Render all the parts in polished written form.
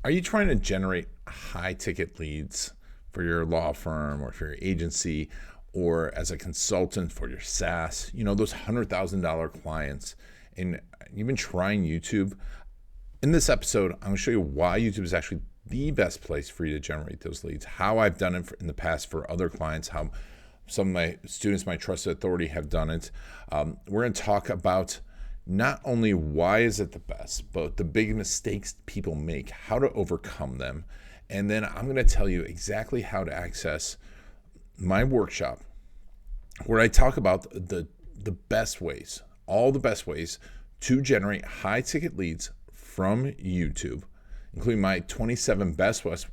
Are you trying to generate high ticket leads for your law firm or for your agency or as a consultant for your SaaS? You know, those $100,000 clients. And you've been trying YouTube. In this episode, I'm going to show you why YouTube is actually the best place for you to generate those leads, how I've done it in the past for other clients, how some of my students, my trusted authority, have done it. We're going to talk about not only why is it the best, but the big mistakes people make, how to overcome them. And then I'm going to tell you exactly how to access my workshop where I talk about the best ways, all the best ways to generate high ticket leads from YouTube, including my 27 best ways,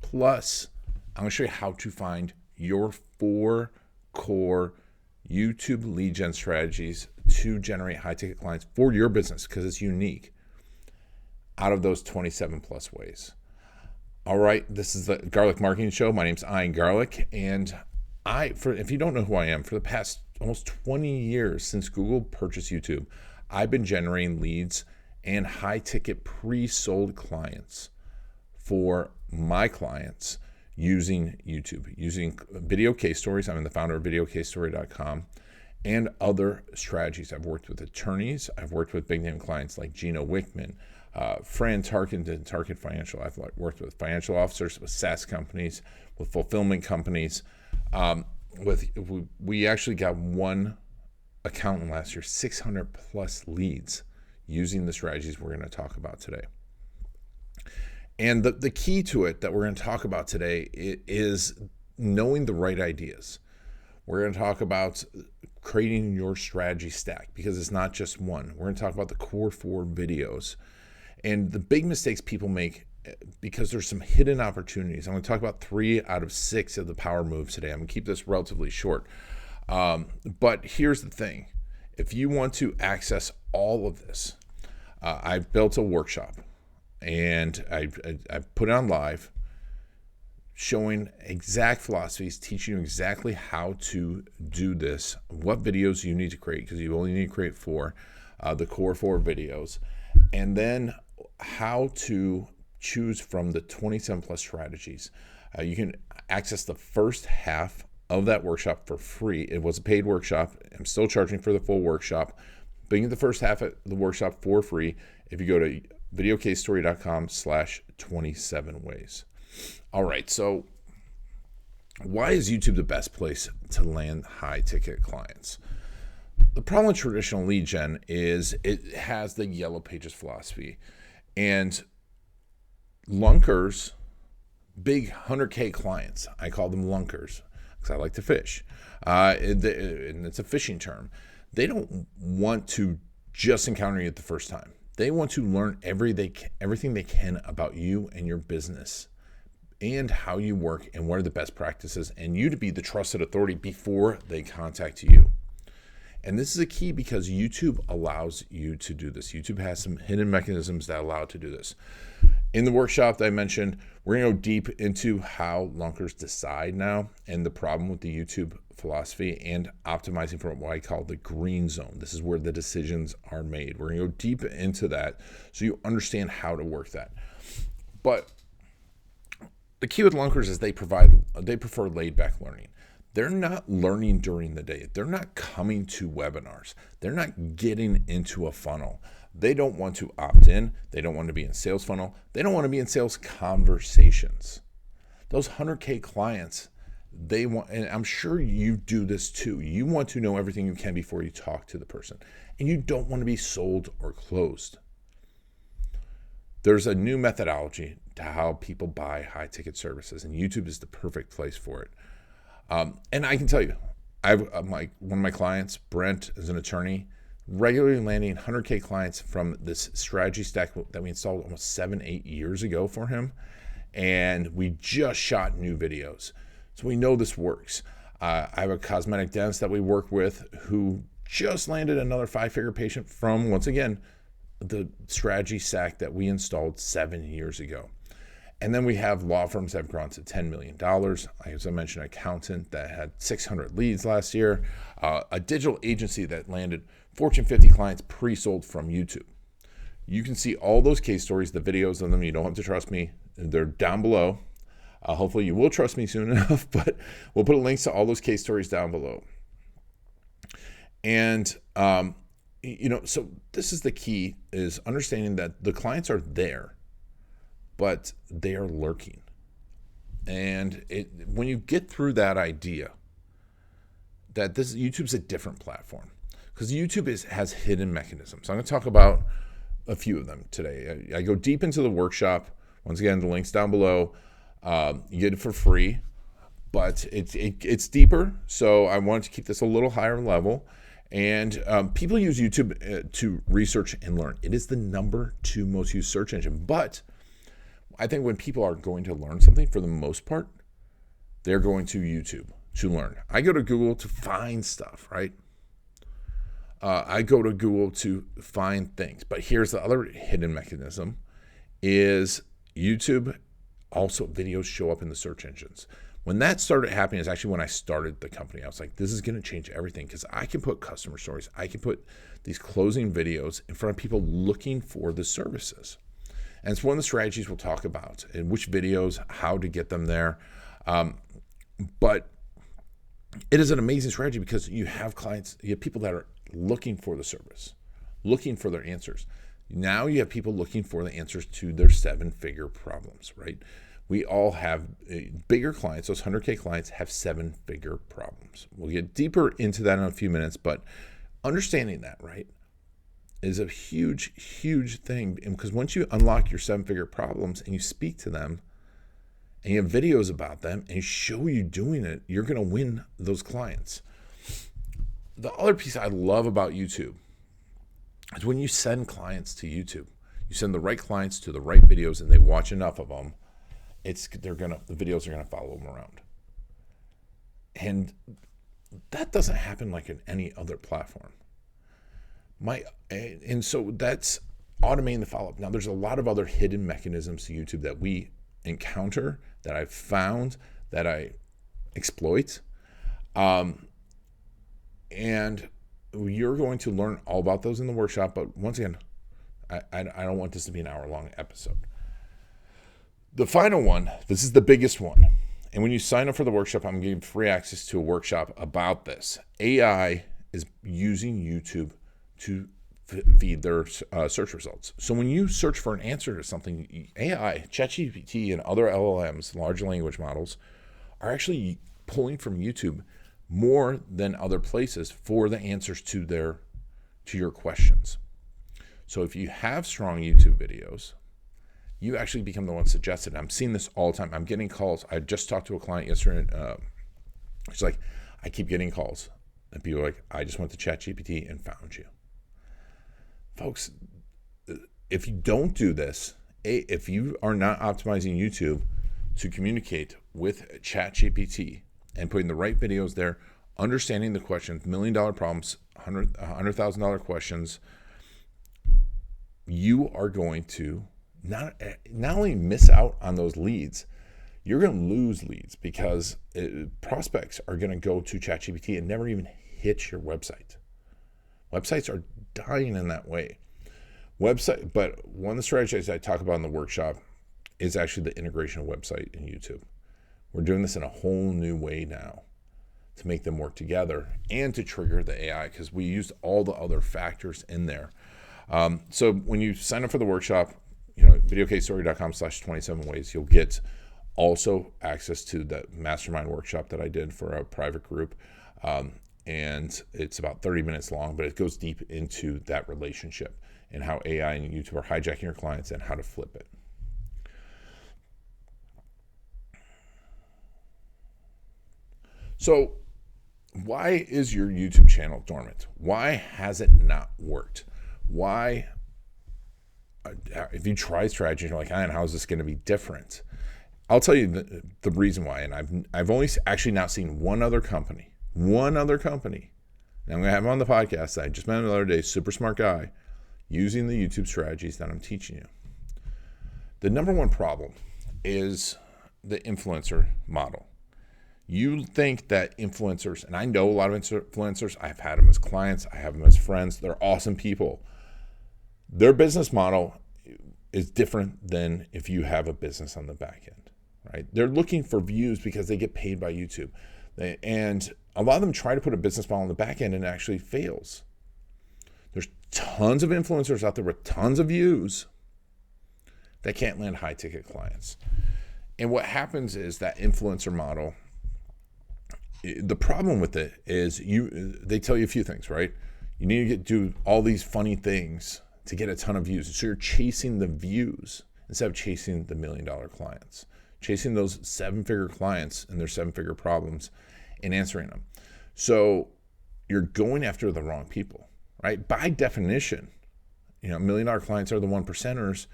plus I'm going to show you how to find your 4 core YouTube lead gen strategies to generate high ticket clients for your business, because it's unique, out of those 27 plus ways. All right, this is the Garlic Marketing Show. My name's Ian Garlic, and if you don't know who I am, for the past almost 20 years since Google purchased YouTube, I've been generating leads and high ticket pre-sold clients for my clients using YouTube, using video case stories. I'm the founder of videocasestory.com, and other strategies. I've worked with attorneys. I've worked with big name clients like Gino Wickman, Fran Tarkenton, Target Financial. I've worked with financial officers, with SaaS companies, with fulfillment companies. We actually got one accountant last year, 600 plus leads using the strategies we're going to talk about today. And the key to it that we're going to talk about today is knowing the right ideas. We're going to talk about creating your strategy stack, because it's not just one. We're going to talk about the core 4 videos and the big mistakes people make, because there's some hidden opportunities. I'm going to talk about 3 out of 6 of the power moves today. I'm going to keep this relatively short. But here's the thing. If you want to access all of this, I've built a workshop, and I put it on live, showing exact philosophies, teaching you exactly how to do this, what videos you need to create, because you only need to create 4, the core 4 videos, and then how to choose from the 27 plus strategies. You can access the first half of that workshop for free. It was a paid workshop. I'm still charging for the full workshop, but you get the first half of the workshop for free if you go to videocasestory.com/27 ways. All right, so why is YouTube the best place to land high ticket clients? The problem with traditional lead gen is it has the yellow pages philosophy, and lunkers, big 100K clients, I call them lunkers because I like to fish, and it's a fishing term. They don't want to just encounter you the first time. They want to learn everything they can about you and your business, and how you work, and what are the best practices, and you to be the trusted authority before they contact you. And this is a key because YouTube allows you to do this. YouTube has some hidden mechanisms that allow it to do this. In the workshop that I mentioned, we're going to go deep into how lunkers decide now, and the problem with the YouTube philosophy, and optimizing for what I call the green zone. This is where the decisions are made. We're going to go deep into that so you understand how to work that. But the key with lunkers is they prefer laid back learning. They're not learning during the day. They're not coming to webinars. They're not getting into a funnel. They don't want to opt in. They don't want to be in sales funnel. They don't want to be in sales conversations. Those 100K clients, they want, and I'm sure you do this too. You want to know everything you can before you talk to the person, and you don't want to be sold or closed. There's a new methodology to how people buy high ticket services, and YouTube is the perfect place for it. And I can tell you, one of my clients, Brent, is an attorney, regularly landing 100K clients from this strategy stack that we installed almost 7-8 years ago for him. And we just shot new videos. So we know this works. I have a cosmetic dentist that we work with who just landed another 5-figure patient from, once again, the strategy stack that we installed 7 years ago. And then we have law firms that have grown to $10 million. As I mentioned, an accountant that had 600 leads last year, a digital agency that landed Fortune 50 clients pre-sold from YouTube. You can see all those case stories, the videos of them. You don't have to trust me. They're down below. Hopefully you will trust me soon enough, but we'll put links to all those case stories down below. And, so this is the key, is understanding that the clients are there, but they are lurking. And when you get through that idea that YouTube's a different platform, because YouTube has hidden mechanisms. I'm going to talk about a few of them today. I go deep into the workshop. Once again, the link's down below. You get it for free, but it's deeper. So I wanted to keep this a little higher level. And people use YouTube to research and learn. It is the number 2 most used search engine. But I think when people are going to learn something, for the most part, they're going to YouTube to learn. I go to Google to find stuff, right? I go to Google to find things. But here's the other hidden mechanism, is YouTube, also videos show up in the search engines. When that started happening is actually when I started the company. I was like, this is going to change everything, because I can put customer stories. I can put these closing videos in front of people looking for the services. And it's one of the strategies we'll talk about, and which videos, how to get them there. But it is an amazing strategy because you have clients, you have people that are looking for the service, looking for their answers. Now you have people looking for the answers to their 7-figure problems, right? We all have bigger clients. Those 100K clients have 7-figure problems. We'll get deeper into that in a few minutes, but understanding that, right, is a huge, huge thing. Because once you unlock your 7-figure problems and you speak to them and you have videos about them and you show you doing it, you're going to win those clients. The other piece I love about YouTube is when you send clients to YouTube, you send the right clients to the right videos and they watch enough of them, the videos are gonna follow them around. And that doesn't happen like in any other platform. And so that's automating the follow-up. Now there's a lot of other hidden mechanisms to YouTube that we encounter, that I've found, that I exploit. And you're going to learn all about those in the workshop. But once again, I don't want this to be an hour-long episode. The final one, this is the biggest one. And when you sign up for the workshop, I'm giving free access to a workshop about this. AI is using YouTube to feed their search results. So when you search for an answer to something, AI, ChatGPT, and other LLMs, large language models, are actually pulling from YouTube more than other places for the answers to your questions. So if you have strong YouTube videos, you actually become the one suggested. I'm seeing this all the time. I'm getting calls. I just talked to a client yesterday. She's like, I keep getting calls. And people are like, I just went to ChatGPT and found you. Folks, if you don't do this, if you are not optimizing YouTube to communicate with ChatGPT and putting the right videos there, understanding the questions, $1 million problems, $100,000 questions, you are going to not only miss out on those leads, you're going to lose leads, because prospects are going to go to ChatGPT and never even hit your website. Websites are dying in that way. But one of the strategies I talk about in the workshop is actually the integration of website and YouTube. We're doing this in a whole new way now to make them work together and to trigger the AI, because we used all the other factors in there. So when you sign up for the workshop, videocasestory.com/27 ways, you'll get also access to the mastermind workshop that I did for a private group. And it's about 30 minutes long, but it goes deep into that relationship and how AI and YouTube are hijacking your clients and how to flip it. So why is your YouTube channel dormant? Why has it not worked? Why, if you try strategy, you're like, how is this going to be different? I'll tell you the reason why. And I've only actually now seen one other company. And I'm going to have him on the podcast. I just met him the other day, super smart guy, using the YouTube strategies that I'm teaching you. The number one problem is the influencer model. You think that influencers, and I know a lot of influencers, I've had them as clients, I have them as friends, they're awesome people. Their business model is different than if you have a business on the back end, right? They're looking for views because they get paid by YouTube. And a lot of them try to put a business model on the back end and it actually fails. There's tons of influencers out there with tons of views that can't land high ticket clients. And what happens is that influencer model, the problem with it is they tell you a few things, right? You need to do all these funny things to get a ton of views. So you're chasing the views instead of chasing the $1 million clients, chasing those 7-figure clients and their 7-figure problems and answering them. So you're going after the wrong people, right? By definition, $1 million clients are the 1%ers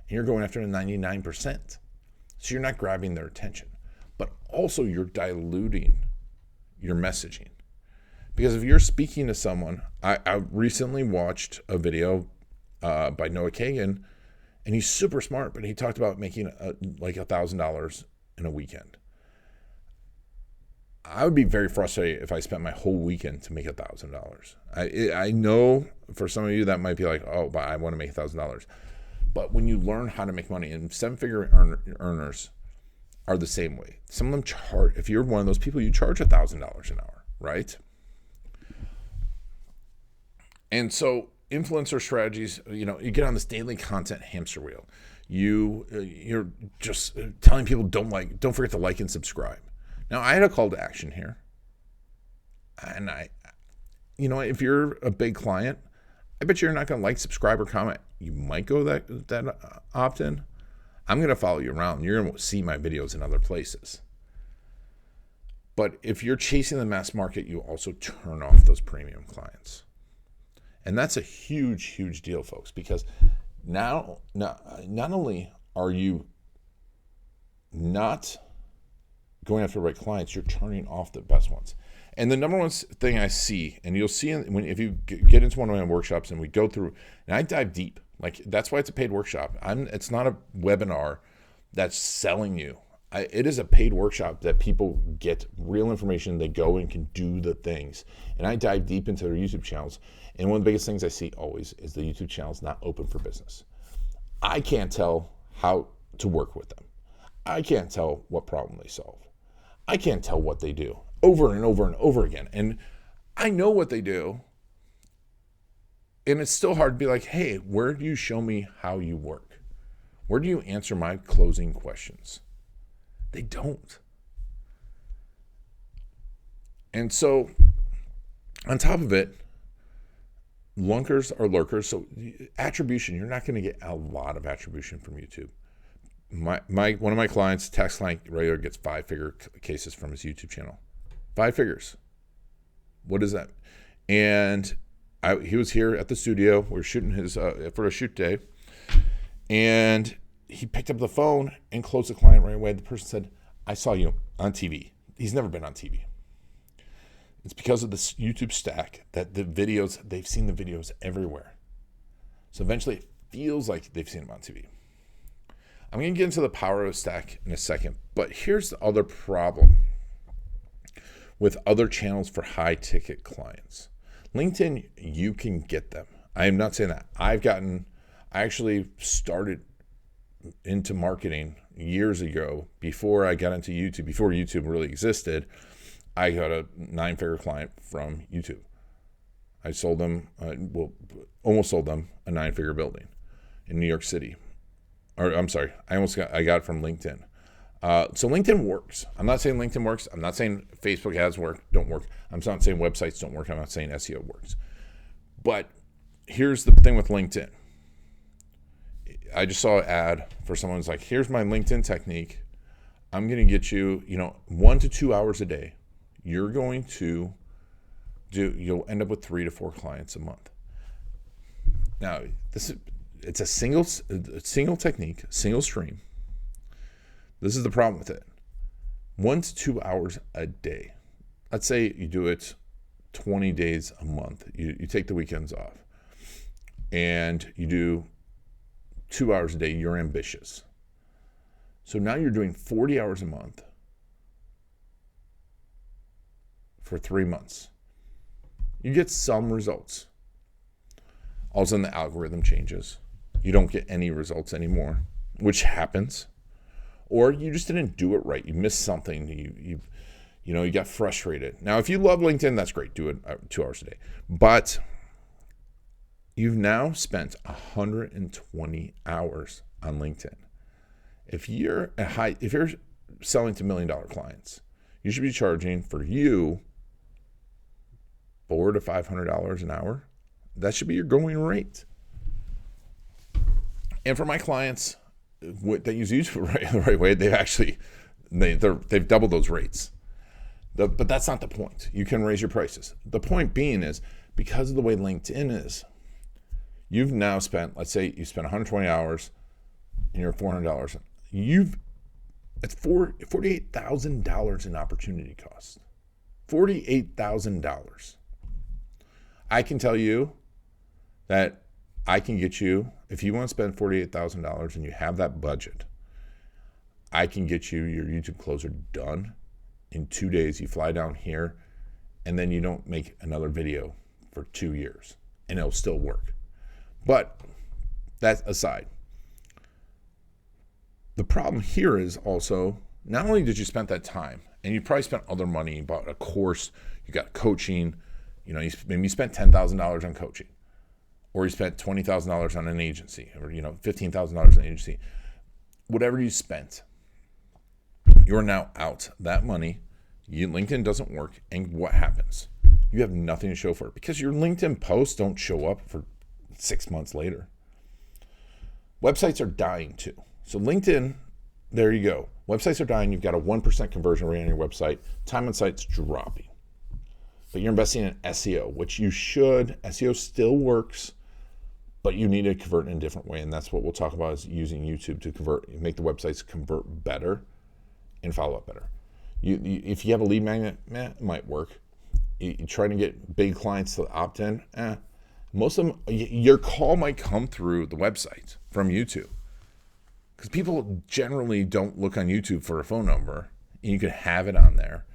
and you're going after the 99%. So you're not grabbing their attention, but also you're diluting your messaging. Because if you're speaking to someone, I recently watched a video by Noah Kagan, and he's super smart, but he talked about making like $1,000 in a weekend. I would be very frustrated if I spent my whole weekend to make $1,000. I know for some of you that might be like, oh, but I want to make $1,000. But when you learn how to make money, and 7-figure earners are the same way. Some of them charge, if you're one of those people, you charge $1,000 an hour, right? And so influencer strategies, you get on this daily content hamster wheel. You're just telling people don't forget to like and subscribe. Now, I had a call to action here. And if you're a big client, I bet you're not going to like, subscribe, or comment. You might go that opt-in. I'm going to follow you around. You're going to see my videos in other places. But if you're chasing the mass market, you also turn off those premium clients. And that's a huge, huge deal, folks, because now not only are you not going after the right clients, you're turning off the best ones. And the number one thing I see, and you'll see if you get into one of my workshops and we go through, and I dive deep, like that's why it's a paid workshop. It's not a webinar that's selling you. It is a paid workshop that people get real information. They go and can do the things. And I dive deep into their YouTube channels. And one of the biggest things I see always is the YouTube channel is not open for business. I can't tell how to work with them. I can't tell what problem they solve. I can't tell what they do over and over and over again. And I know what they do. And it's still hard to be like, hey, where do you show me how you work? Where do you answer my closing questions? They don't. And so on top of it, lunkers are lurkers. So attribution, you're not going to get a lot of attribution from YouTube. One of my clients, tax client regular, gets 5-figure cases from his YouTube channel. 5 figures. What is that? And he was here at the studio. We were shooting his for a shoot day, and he picked up the phone and closed the client right away. The person said, I saw you on TV. He's never been on TV. It's because of this YouTube stack that they've seen the videos everywhere. So eventually it feels like they've seen them on TV. I'm going to get into the power of a stack in a second, but here's the other problem with other channels for high ticket clients. LinkedIn, you can get them. I am not saying that. I actually started into marketing years ago before I got into YouTube, before YouTube really existed. I got a 9-figure client from YouTube. I sold them, almost sold them a 9-figure building in New York City. Or I'm sorry, I got it from LinkedIn. So LinkedIn works. I'm not saying LinkedIn works. I'm not saying Facebook ads don't work. I'm not saying websites don't work. I'm not saying SEO works. But here's the thing with LinkedIn. I just saw an ad for someone who's like, here's my LinkedIn technique. I'm going to get you, 1 to 2 hours a day. You're going to you'll end up with 3 to 4 clients a month. Now, it's a single technique, single stream. This is the problem with it. 1 to 2 hours a day. Let's say you do it 20 days a month. You take the weekends off and you do 2 hours a day. You're ambitious. So now you're doing 40 hours a month for 3 months. You get some results. All of a sudden the algorithm changes. You don't get any results anymore, which happens. Or you just didn't do it right. You missed something. You got frustrated. Now, if you love LinkedIn, that's great. Do it 2 hours a day. But you've now spent 120 hours on LinkedIn. If you're selling to $1 million clients, you should be charging for you $400 to $500 an hour. That should be your going rate. And for my clients that use YouTube the right way, they've doubled those rates. But that's not the point. You can raise your prices. The point being is, because of the way LinkedIn is, you've now spent, let's say you spent 120 hours and you're $400. It's $48,000 in opportunity cost. $48,000. I can tell you that I can get you, if you want to spend $48,000 and you have that budget, I can get you your YouTube closer done in 2 days. You fly down here and then you don't make another video for 2 years and it'll still work. But that aside, the problem here is also, not only did you spend that time, and you probably spent other money, you bought a course, you got coaching, maybe you spent $10,000 on coaching, or you spent $20,000 on an agency, or $15,000 on an agency. Whatever you spent, you're now out that money. LinkedIn doesn't work, and what happens? You have nothing to show for it because your LinkedIn posts don't show up for 6 months later. Websites are dying too. So LinkedIn, there you go. Websites are dying. You've got a 1% conversion rate on your website. Time on site's dropping. But you're investing in SEO, which you should. SEO still works, but you need to convert in a different way. And that's what we'll talk about, is using YouTube to make the websites convert better and follow up better. If you have a lead magnet, it might work. You're trying to get big clients to opt in. Most of them, your call might come through the website from YouTube. Because people generally don't look on YouTube for a phone number, and you can have it on there.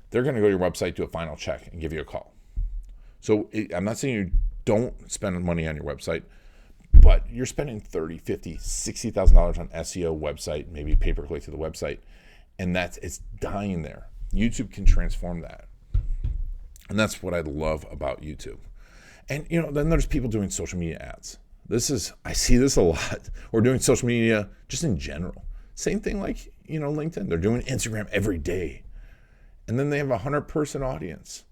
They're going to go to your website, do a final check, and give you a call. So I'm not saying you don't spend money on your website, but you're spending $30,000, $50,000, $60,000 on SEO website, maybe pay-per-click to the website, and it's dying there. YouTube can transform that. And that's what I love about YouTube. And then there's people doing social media ads. I see this a lot. Or doing social media just in general. Same thing like, LinkedIn. They're doing Instagram every day. And then they have a 100-person audience.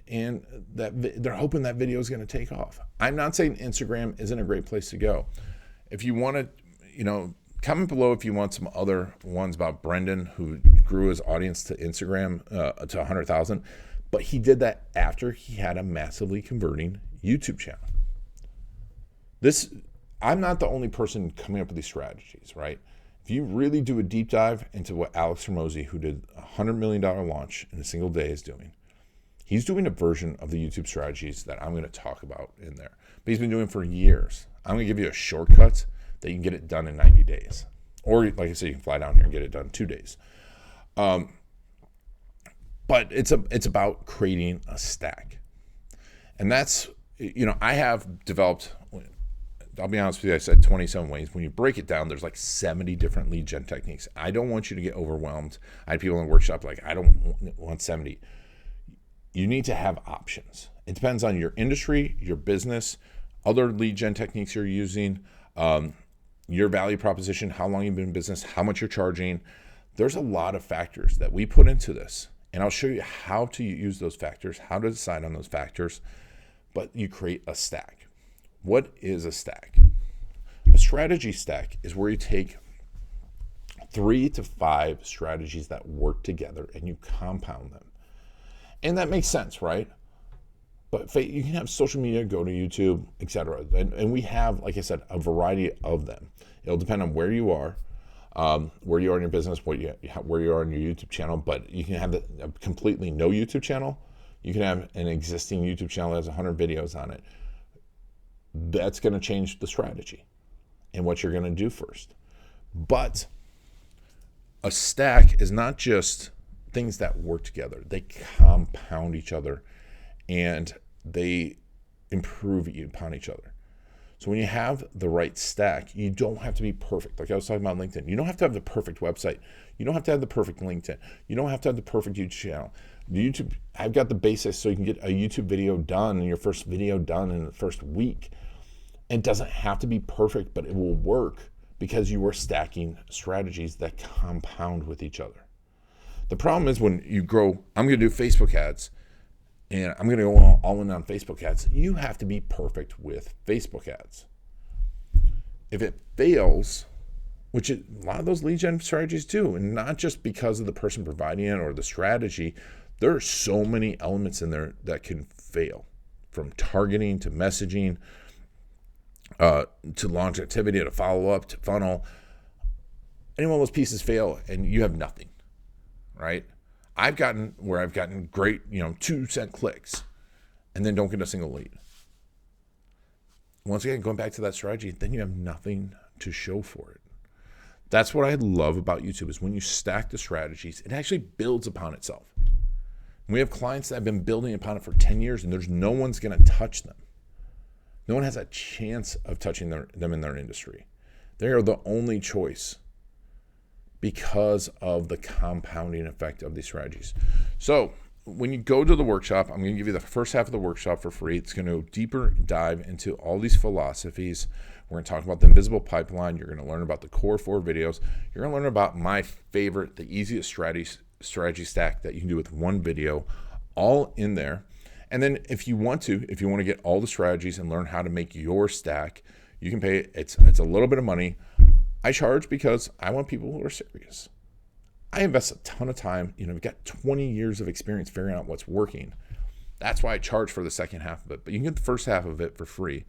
And they're hoping that video is going to take off. I'm not saying Instagram isn't a great place to go. If you want to, comment below if you want some other ones about Brendan, who grew his audience to Instagram to 100,000. But he did that after he had a massively converting YouTube channel. I'm not the only person coming up with these strategies, right? If you really do a deep dive into what Alex Hormozi, who did a $100 million launch in a single day, is doing, he's doing a version of the YouTube strategies that I'm going to talk about in there. But he's been doing it for years. I'm going to give you a shortcut that you can get it done in 90 days. Or, like I said, you can fly down here and get it done in 2 days. But it's about creating a stack. And that's, I have developed, I'll be honest with you, I said 27 ways. When you break it down, there's like 70 different lead gen techniques. I don't want you to get overwhelmed. I had people in the workshop like, I don't want 70. You need to have options. It depends on your industry, your business, other lead gen techniques you're using, your value proposition, how long you've been in business, how much you're charging. There's a lot of factors that we put into this. And I'll show you how to use those factors, how to decide on those factors. But you create a stack. What is a stack? A strategy stack is where you take 3 to 5 strategies that work together and you compound them. And that makes sense, right? But you can have social media, go to YouTube, etc. And we have, like I said, a variety of them. It'll depend on where you are in your business, where you are in your YouTube channel. But you can have a completely no YouTube channel. You can have an existing YouTube channel that has 100 videos on it. That's going to change the strategy and what you're going to do first. But a stack is not just things that work together. They compound each other, and they improve upon each other. So when you have the right stack, you don't have to be perfect. Like I was talking about LinkedIn, you don't have to have the perfect website. You don't have to have the perfect LinkedIn. You don't have to have the perfect YouTube channel. YouTube, I've got the basics so you can get a YouTube video done and your first video done in the first week. It doesn't have to be perfect, but it will work because you are stacking strategies that compound with each other. The problem is when you grow, I'm going to do Facebook ads, and I'm going to go all in on Facebook ads. You have to be perfect with Facebook ads. If it fails, which a lot of those lead gen strategies do, and not just because of the person providing it or the strategy, there are so many elements in there that can fail, from targeting to messaging, to longevity, to follow-up, to funnel. Any one of those pieces fail and you have nothing, right? I've gotten great, 2-cent clicks and then don't get a single lead. Once again, going back to that strategy, then you have nothing to show for it. That's what I love about YouTube is when you stack the strategies, it actually builds upon itself. We have clients that have been building upon it for 10 years and there's no one's going to touch them. No one has a chance of touching them in their industry. They are the only choice because of the compounding effect of these strategies. So when you go to the workshop, I'm going to give you the first half of the workshop for free. It's going to go deeper dive into all these philosophies. We're going to talk about the invisible pipeline. You're going to learn about the core 4 videos. You're going to learn about my favorite, the easiest strategy stack that you can do with one video, all in there. And then if you want to get all the strategies and learn how to make your stack, you can pay. It's a little bit of money. I charge because I want people who are serious. I invest a ton of time. We've got 20 years of experience figuring out what's working. That's why I charge for the second half of it. But you can get the first half of it for free.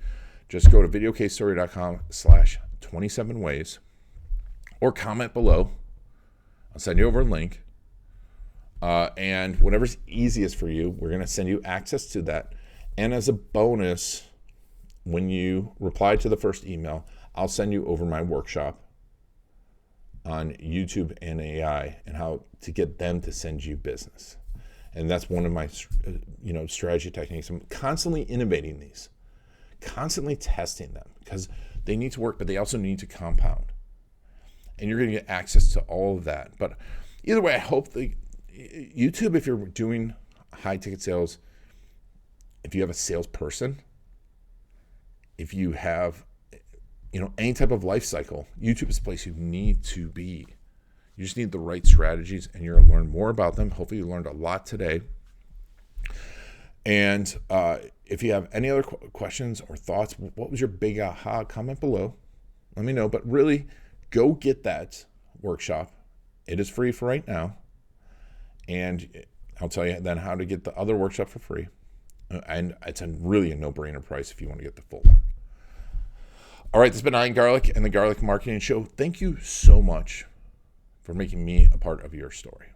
Just go to videocasestory.com/27ways or comment below. I'll send you over a link. And whatever's easiest for you, we're going to send you access to that. And as a bonus, when you reply to the first email, I'll send you over my workshop on YouTube and AI and how to get them to send you business. And that's one of my, strategy techniques. I'm constantly innovating these, constantly testing them because they need to work, but they also need to compound. And you're going to get access to all of that. But either way, I hope YouTube, if you're doing high ticket sales, if you have a salesperson, if you have any type of life cycle, YouTube is the place you need to be. You just need the right strategies and you're going to learn more about them. Hopefully you learned a lot today. And if you have any other questions or thoughts, what was your big aha? Comment below. Let me know. But really, go get that workshop. It is free for right now. And I'll tell you then how to get the other workshop for free. And it's really a no-brainer price if you want to get the full one. All right, this has been Iron Garlic and the Garlic Marketing Show. Thank you so much for making me a part of your story.